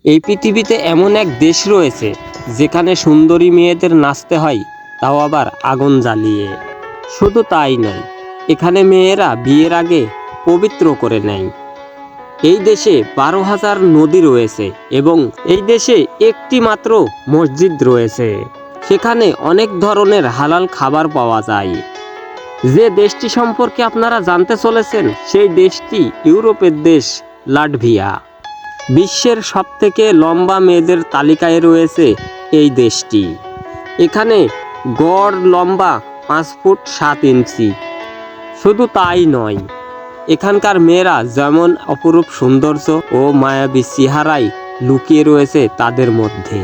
এই পৃথিবীতে এমন এক দেশ রয়েছে যেখানে সুন্দরী মেয়েদের নাচতে হয়, তাও আবার আগুন জ্বালিয়ে। শুধু তাই নয়, এখানে মেয়েরা বিয়ের আগে পবিত্র করে নেয়। এই দেশে 12,000 নদী রয়েছে এবং এই দেশে একটি মাত্র মসজিদ রয়েছে। সেখানে অনেক ধরনের হালাল খাবার পাওয়া যায়। যে দেশটি সম্পর্কে আপনারা জানতে চলেছেন সেই দেশটি ইউরোপের দেশ লাটভিয়া। বিশ্বের সবথেকে লম্বা মেয়েদের তালিকায় রয়েছে এই দেশটি। এখানে গড় লম্বা 5 ফুট 7 ইঞ্চি। শুধু তাই নয়, এখানকার মেয়েরা যেমন অপরূপ সৌন্দর্য ও মায়াবী চেহারায় লুকিয়ে রয়েছে তাদের মধ্যে।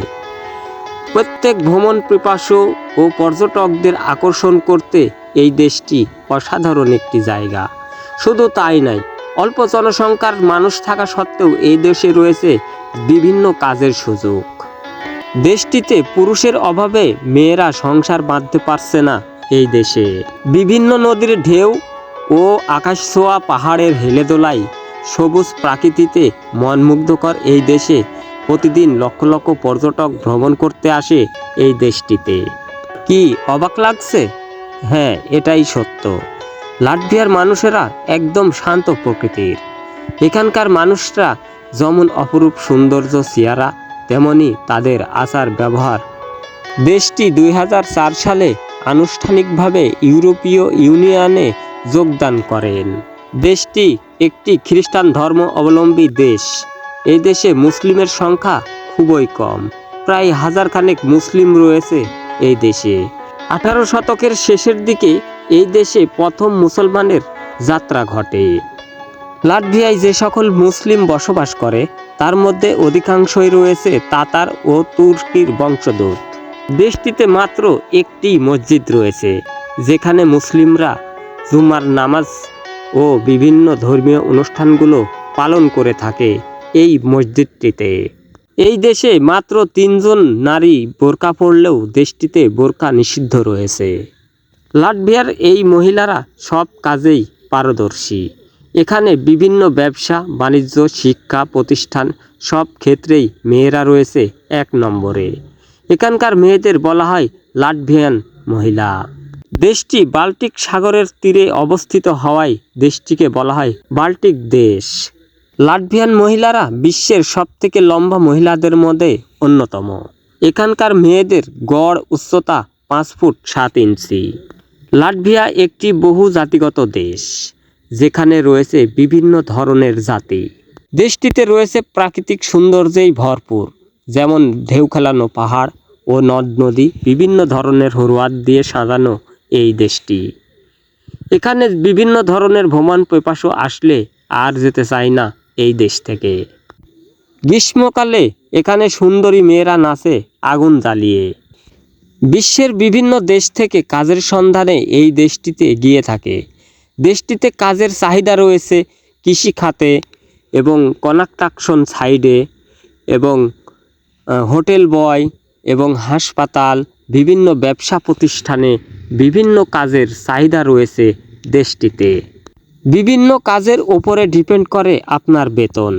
প্রত্যেক ভ্রমণ পিপাসু ও পর্যটকদের আকর্ষণ করতে এই দেশটি অসাধারণ একটি জায়গা। শুধু তাই নয়, অল্প জনসংখ্যার মানুষ থাকা সত্ত্বেও এই দেশে রয়েছে বিভিন্ন কাজের সুযোগ। দেশটিতে পুরুষের অভাবে মেয়েরা সংসার বাঁধতে পারছে না। এই দেশে বিভিন্ন নদীর ঢেউ ও আকাশ ছোঁয়া পাহাড়ের হেলে দোলায় সবুজ প্রাকৃতিতে মনমুগ্ধকর এই দেশে প্রতিদিন লক্ষ লক্ষ পর্যটক ভ্রমণ করতে আসে এই দেশটিতে। কি অবাক লাগছে? হ্যাঁ, এটাই সত্য। লাটভিয়ার মানুষেরা একদম শান্ত প্রকৃতির। এখানকার মানুষরা যেমন অপরূপ সৌন্দর্য চেহারা, তেমনি তাদের আচার ব্যবহার। দেশটি 2004 সালে আনুষ্ঠানিকভাবে ইউরোপীয় ইউনিয়নে যোগদান করেন। দেশটি একটি খ্রিস্টান ধর্ম অবলম্বী দেশ। এই দেশে মুসলিমের সংখ্যা খুবই কম, প্রায় 1000 খানেক মুসলিম রয়েছে এই দেশে। 18 শতকের শেষের দিকে এই দেশে প্রথম মুসলমানের যাত্রা ঘটে। লাটভিয়ায় যে সকল মুসলিম বসবাস করে তার মধ্যে অধিকাংশই রয়েছে তাতার ও তুর্কির বংশোদ্ভূত। দেশটিতে মাত্র একটি মসজিদ রয়েছে যেখানে মুসলিমরা জুমার নামাজ ও বিভিন্ন ধর্মীয় অনুষ্ঠানগুলো পালন করে থাকে এই মসজিদটিতে। এই দেশে মাত্র 3 জন নারী বোরকা পরলেও দেশটিতে বোরকা নিষিদ্ধ রয়েছে। লাটভিয়ার এই মহিলারা সব কাজেই পারদর্শী। এখানে বিভিন্ন ব্যবসা বাণিজ্য, শিক্ষা প্রতিষ্ঠান সব ক্ষেত্রেই মেয়েরা রয়েছে 1 নম্বরে। এখানকার মেয়েদের বলা হয় লাটভিয়ান মহিলা। দেশটি বাল্টিক সাগরের তীরে অবস্থিত হওয়ায় দেশটিকে বলা হয় বাল্টিক দেশ। লাটভিয়ান মহিলারা বিশ্বের সবথেকে লম্বা মহিলাদের মধ্যে অন্যতম। এখানকার মেয়েদের গড় উচ্চতা 5 ফুট 7 ইঞ্চি। লাটভিয়া একটি বহু জাতিগত দেশ যেখানে রয়েছে বিভিন্ন ধরনের জাতি। দেশটিতে রয়েছে প্রাকৃতিক সৌন্দর্যেই ভরপুর, যেমন ঢেউ খেলানো পাহাড় ও নদ নদী, বিভিন্ন ধরনের হরওয়াত দিয়ে সাজানো এই দেশটি। এখানে বিভিন্ন ধরনের ভ্রমণ পিপাসু আসলে আর যেতে চায় না এই দেশ থেকে। গ্রীষ্মকালে এখানে সুন্দরী মেয়েরা নাচে আগুন জ্বালিয়ে। বিশ্বের বিভিন্ন দেশ থেকে কাজের সন্ধানে এই দেশটিতে গিয়ে থাকে। দেশটিতে কাজের চাহিদা রয়েছে কৃষি খাতে এবং কনস্ট্রাকশন সাইডে এবং হোটেল বয় এবং হাসপাতাল, বিভিন্ন ব্যবসা প্রতিষ্ঠানে বিভিন্ন কাজের চাহিদা রয়েছে দেশটিতে। বিভিন্ন কাজের ওপরে ডিপেন্ড করে আপনার বেতন।